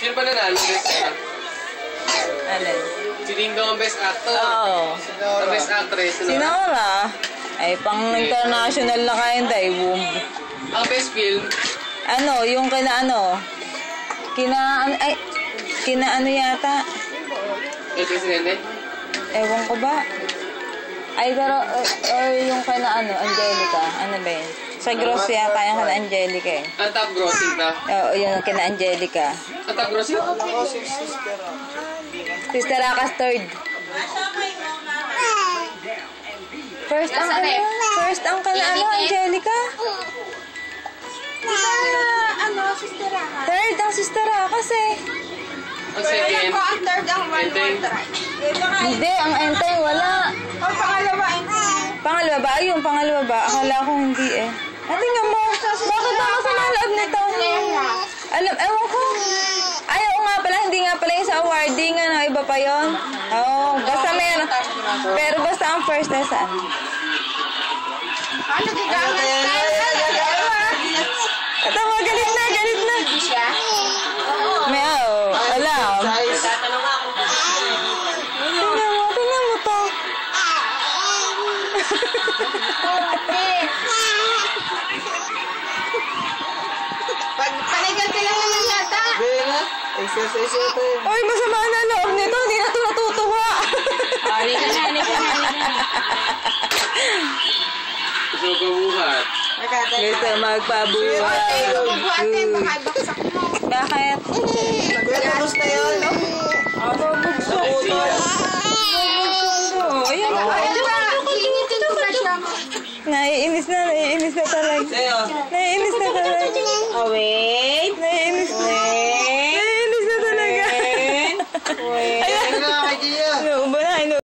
Sino pa nanalo? Alin? Si Ding Dong ang best actor. Oo. Ang best actress. Si Nora. Ay, pang international na kain tayo, boom. Ang best film. Ano, yung kina ano yata? El Presidente. Ewan ko ba? Ay, pero, yung kina Angelica. Ano ba yun? Sa gross yata yung kina Angelica eh. Ang top grossing ta. Oo, yung kina Angelica. Ang top grossing? Ako si Sister. Sister Akas third. First ang kina Angelica? Sister Akas. Third ang Sister Akas eh. Ang second. Ang third ang Enteng. Hindi, ang Enteng wala. Ang pangalawa, Pangalawa ba? Yung pangalawa ba? Akala ko hindi eh. Tingnan mo. Bakit ba masama ang loob nito? Ewan ko. Ayaw nga pala, hindi nga pala yung sa awarding. Iba pa yun. Oo, basta meron. Pero basta ang first na saan? ano gigamit ka? Ito mo, galit na. Siya? May alam. Tingnan mo to. Panigal ka lang naman yata. Bena, exercise ito eh. Uy, masama na loob nito. Hindi na ito natutuwa. Halika na. Gusto ko buhat. Gusto magpabuhat. Bubuhate, baka ibaksak mo. Bakit? Kuya, tapos na yun. Bubugso. Ayan na. Iinitin ko na siya. Naiinis na talaga. Sa'yo. Naiinis na talaga. Oh, wait. Naiinis na talaga. Wait.